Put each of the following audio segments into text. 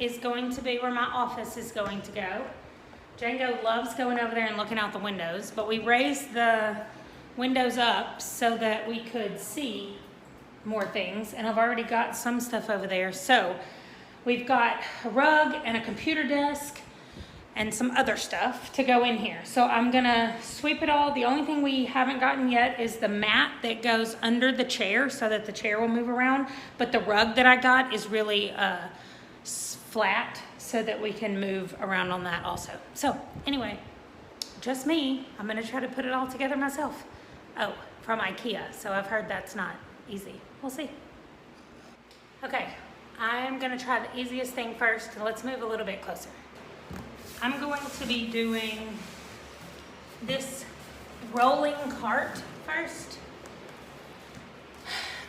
is going to be where my office is going to go. Django loves going over there and looking out the windows, but we raised the windows up so that we could see more things, and I've already got some stuff over there. So we've got a rug and a computer desk and some other stuff to go in here. So I'm gonna sweep it all. The only thing we haven't gotten yet is the mat that goes under the chair so that the chair will move around. But the rug that I got is really flat so that we can move around on that also. So anyway, just me. I'm gonna try to put it all together myself. Oh, from IKEA. So I've heard that's not easy. We'll see. Okay, I'm gonna try the easiest thing first. Let's move a little bit closer. I'm going to be doing this rolling cart first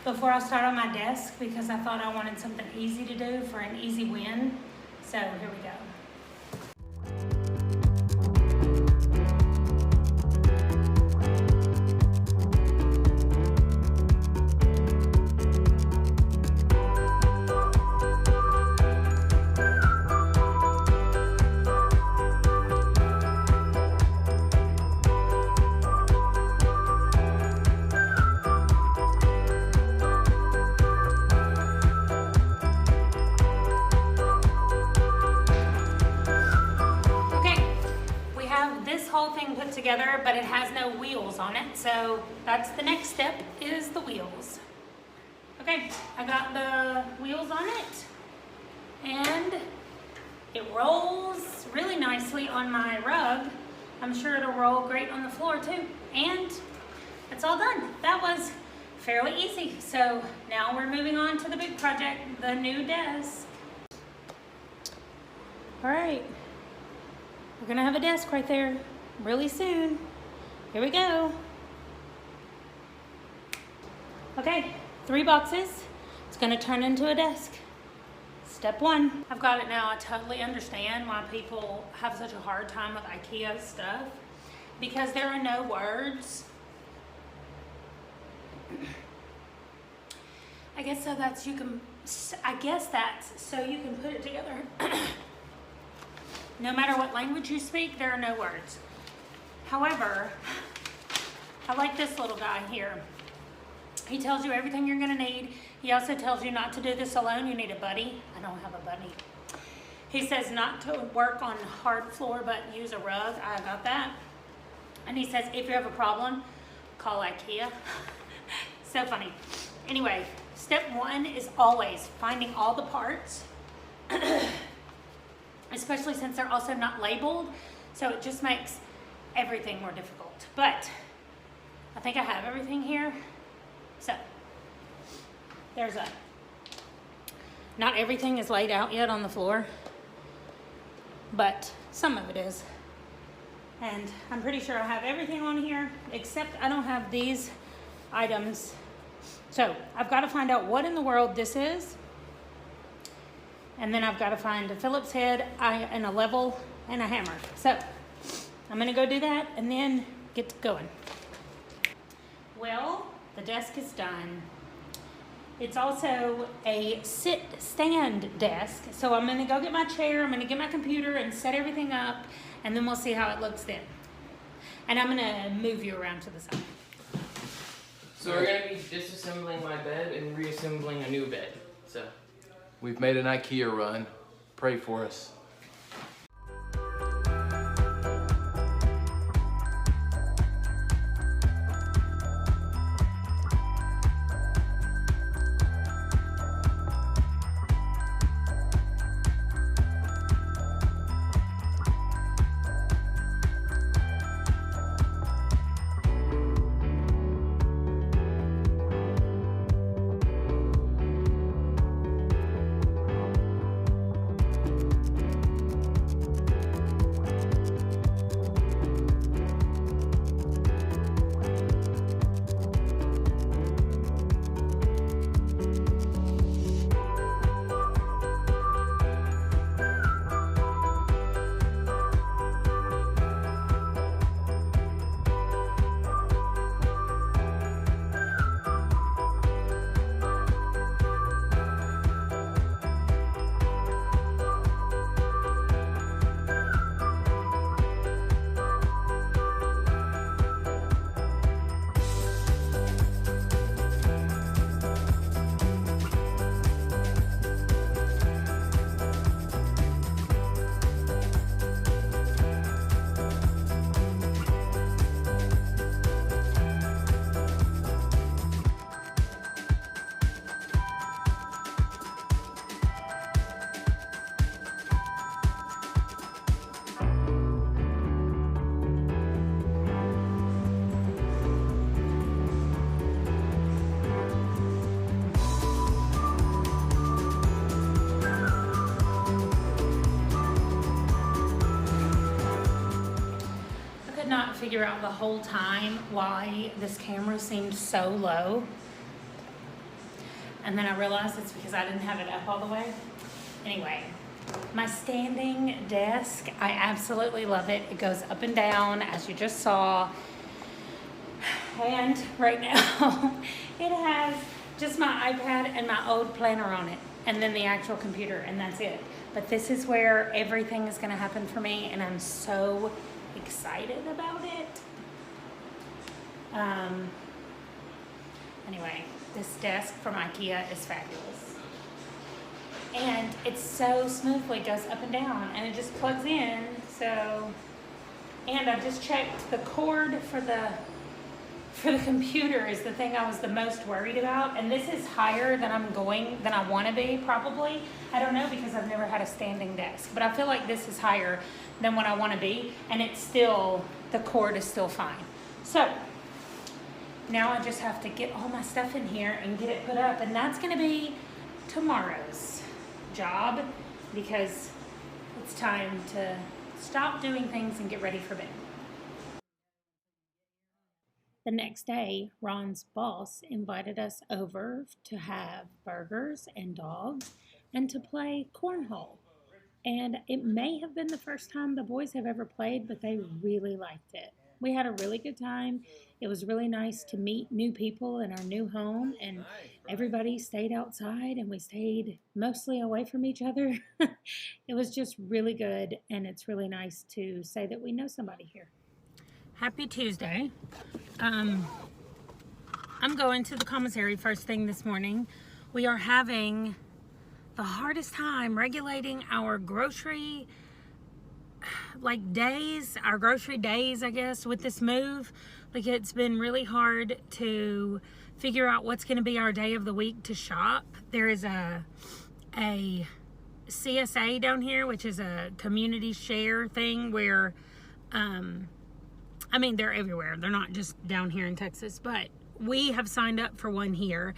before I start on my desk, because I thought I wanted something easy to do for an easy win. So here we go. Together, but it has no wheels on it, so that's the next step, is the wheels. Okay, I got the wheels on it, and it rolls really nicely on my rug. I'm sure it'll roll great on the floor too, and it's all done. That was fairly easy. So now we're moving on to the big project, the new desk. All right, we're gonna have a desk right there really soon. Here we go. Okay, 3 boxes. It's gonna turn into a desk. Step 1. I've got it now. I totally understand why people have such a hard time with IKEA stuff, because there are no words. I guess so that's so you can put it together. No matter what language you speak, there are no words. However, I like this little guy here. He tells you everything you're gonna need. He also tells you not to do this alone. You need a buddy. I don't have a buddy. He says not to work on hard floor, but use a rug. I got that. And he says if you have a problem, call IKEA. So funny. Anyway, step 1 is always finding all the parts, especially since they're also not labeled. So it just makes everything more difficult, but I think I have everything here. So there's that. Not everything is laid out yet on the floor, but some of it is. And I'm pretty sure I have everything on here, except I don't have these items. So I've got to find out what in the world this is. And then I've got to find a Phillips head and a level and a hammer. So I'm gonna go do that and then get to going. Well, the desk is done. It's also a stand desk. So I'm gonna go get my chair, I'm gonna get my computer and set everything up, and then we'll see how it looks then. And I'm gonna move you around to the side. So we're gonna be disassembling my bed and reassembling a new bed, so. We've made an IKEA run. Pray for us. figure out the whole time why this camera seemed so low. And then I realized it's because I didn't have it up all the way. Anyway, my standing desk, I absolutely love it. It goes up and down, as you just saw. And right now, it has just my iPad and my old planner on it, and then the actual computer, and that's it. But this is where everything is gonna happen for me, and I'm so excited about it. Anyway, this desk from IKEA is fabulous. And it's so smoothly goes up and down, and it just plugs in, so. And I just checked the cord for the computer is the thing I was the most worried about, and this is higher than I want to be, probably. I don't know, because I've never had a standing desk, but I feel like this is higher than what I want to be, and it's still, the cord is still fine. So now I just have to get all my stuff in here and get it put up, and that's going to be tomorrow's job, because it's time to stop doing things and get ready for bed. The next day, Ron's boss invited us over to have burgers and dogs and to play cornhole. And it may have been the first time the boys have ever played, but they really liked it. We had a really good time. It was really nice to meet new people in our new home, and everybody stayed outside and we stayed mostly away from each other. It was just really good, and it's really nice to say that we know somebody here. Happy Tuesday. I'm going to the commissary first thing this morning. We are having the hardest time regulating our grocery days, our grocery days, I guess, with this move. Like, it's been really hard to figure out what's going to be our day of the week to shop. There is a CSA down here, which is a community share thing where, I mean, they're everywhere. They're not just down here in Texas, but we have signed up for one here,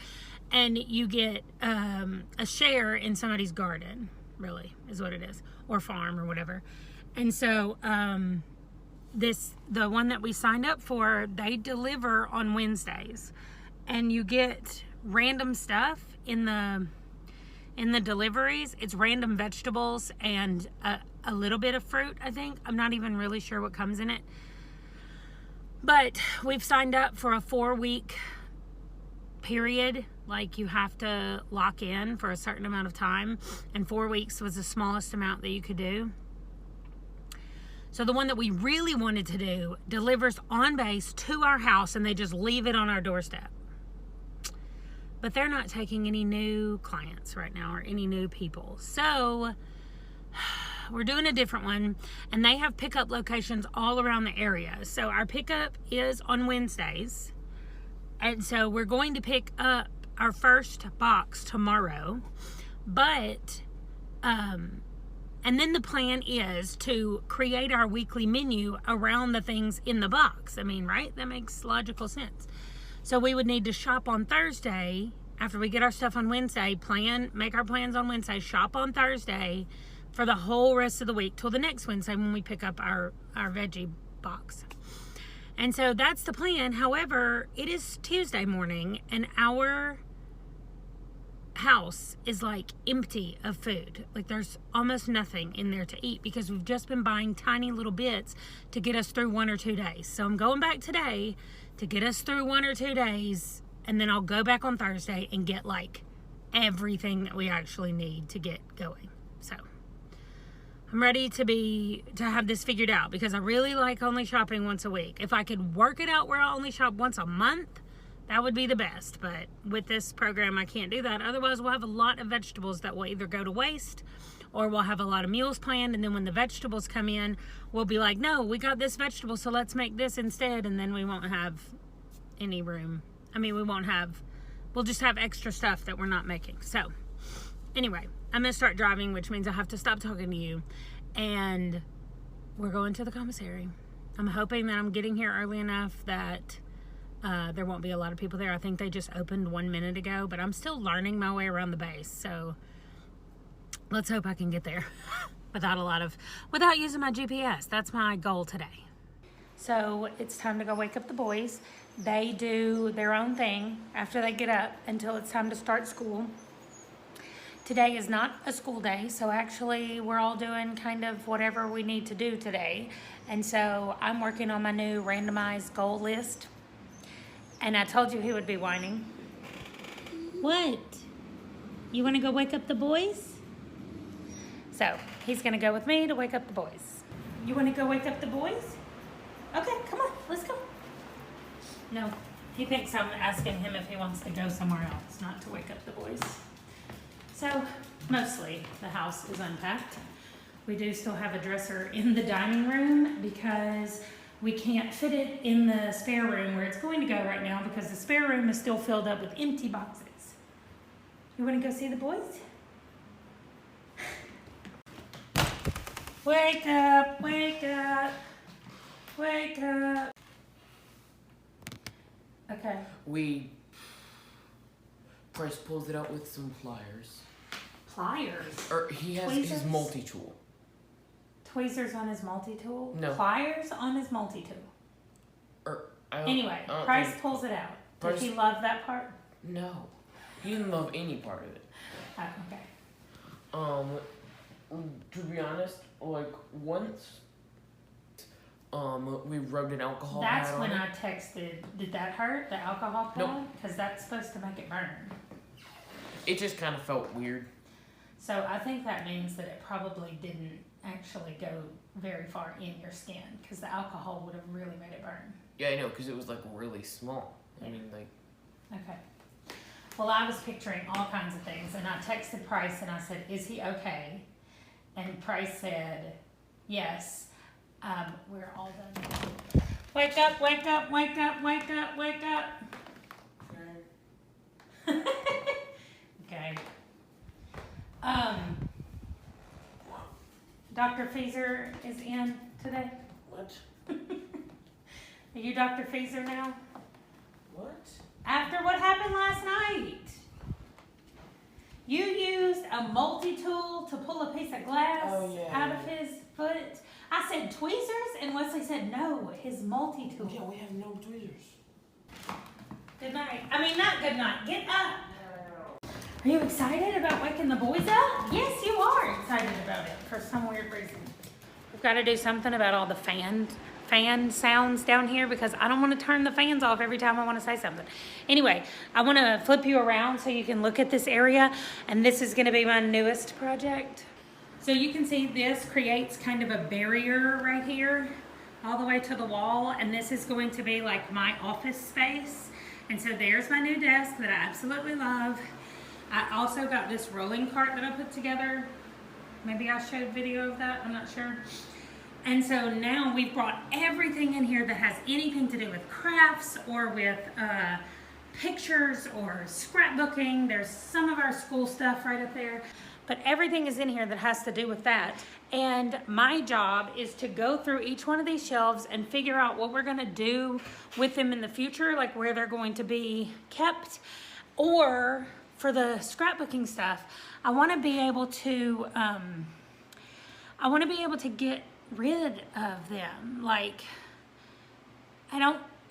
and you get a share in somebody's garden, really, is what it is, or farm or whatever. And so the one that we signed up for, they deliver on Wednesdays, and you get random stuff in the deliveries. It's random vegetables and a little bit of fruit, I think. I'm not even really sure what comes in it. But we've signed up for a 4-week period. Like, you have to lock in for a certain amount of time, and 4 weeks was the smallest amount that you could do. So the one that we really wanted to do delivers on base to our house, and they just leave it on our doorstep. But they're not taking any new clients right now, or any new people. So we're doing a different one, and they have pickup locations all around the area. So our pickup is on Wednesdays, and so we're going to pick up our first box tomorrow. But and then the plan is to create our weekly menu around the things in the box. I mean, right? That makes logical sense. So we would need to shop on Thursday after we get our stuff on Wednesday, make our plans on Wednesday, shop on Thursday for the whole rest of the week till the next Wednesday when we pick up our veggie box. And so that's the plan. However, it is Tuesday morning, and our house is like empty of food. Like, there's almost nothing in there to eat because we've just been buying tiny little bits to get us through 1 or 2 days. So I'm going back today to get us through 1 or 2 days, and then I'll go back on Thursday and get like everything that we actually need to get going. So I'm ready to have this figured out, because I really like only shopping once a week. If I could work it out where I only shop once a month, that would be the best. But with this program, I can't do that. Otherwise, we'll have a lot of vegetables that will either go to waste, or we'll have a lot of meals planned. And then when the vegetables come in, we'll be like, no, we got this vegetable, so let's make this instead. And then we won't have any room. I mean, we'll just have extra stuff that we're not making. So anyway, I'm going to start driving, which means I have to stop talking to you. And we're going to the commissary. I'm hoping that I'm getting here early enough that there won't be a lot of people there. I think they just opened 1 minute ago, but I'm still learning my way around the base. So let's hope I can get there without using my GPS. That's my goal today. So it's time to go wake up the boys. They do their own thing after they get up until it's time to start school. Today is not a school day, so actually we're all doing kind of whatever we need to do today. And so I'm working on my new randomized goal list. And I told you he would be whining. What? You want to go wake up the boys? So he's going to go with me to wake up the boys. You want to go wake up the boys? Okay, come on, let's go. No, he thinks I'm asking him if he wants to go somewhere else, not to wake up the boys. So mostly the house is unpacked. We do still have a dresser in the dining room because we can't fit it in the spare room where it's going to go right now because the spare room is still filled up with empty boxes. You want to go see the boys? Wake up, wake up, wake up. Okay. Price pulls it out with some pliers. Pliers? Or he has Tweezers? his multi-tool. Tweezers on his multi-tool? No. Pliers on his multi-tool. Anyway, Price pulls it out. Did he love that part? No. He didn't love any part of it. Oh, okay. To be honest, like once we rubbed an alcohol pad That's on when it. I texted, did that hurt, the alcohol pad? Nope. Because that's supposed to make it burn. It just kind of felt weird. So I think that means that it probably didn't actually go very far in your skin because the alcohol would have really made it burn. Yeah, I know, because it was like really small. Yeah. I mean, like. Okay. Well, I was picturing all kinds of things, and I texted Price and I said, "Is he okay?" And Price said, "Yes." We're all done. Wake up! Wake up! Wake up! Wake up! Wake up! Okay. Dr. Feezer is in today. What? Are you Dr. Feezer now? What? After what happened last night, you used a multi-tool to pull a piece of glass out of his foot. I said tweezers, and Wesley said no, his multi-tool. Yeah, we have no tweezers. Good night. I mean, not good night. Get up. Are you excited about waking the boys up? Yes, you are excited about it for some weird reason. We've got to do something about all the fan sounds down here because I don't want to turn the fans off every time I want to say something. Anyway, I want to flip you around so you can look at this area, and this is going to be my newest project. So you can see this creates kind of a barrier right here all the way to the wall, and this is going to be like my office space. And so there's my new desk that I absolutely love. I also got this rolling cart that I put together. Maybe I showed video of that, I'm not sure. And so now we've brought everything in here that has anything to do with crafts or with pictures or scrapbooking. There's some of our school stuff right up there. But everything is in here that has to do with that. And my job is to go through each one of these shelves and figure out what we're gonna do with them in the future, like where they're going to be kept. Or for the scrapbooking stuff, I wanna be able to, get rid of them. Like,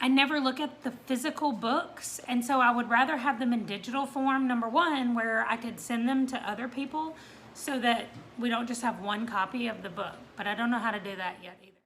I never look at the physical books, and so I would rather have them in digital form, number one, where I could send them to other people so that we don't just have one copy of the book. But I don't know how to do that yet either.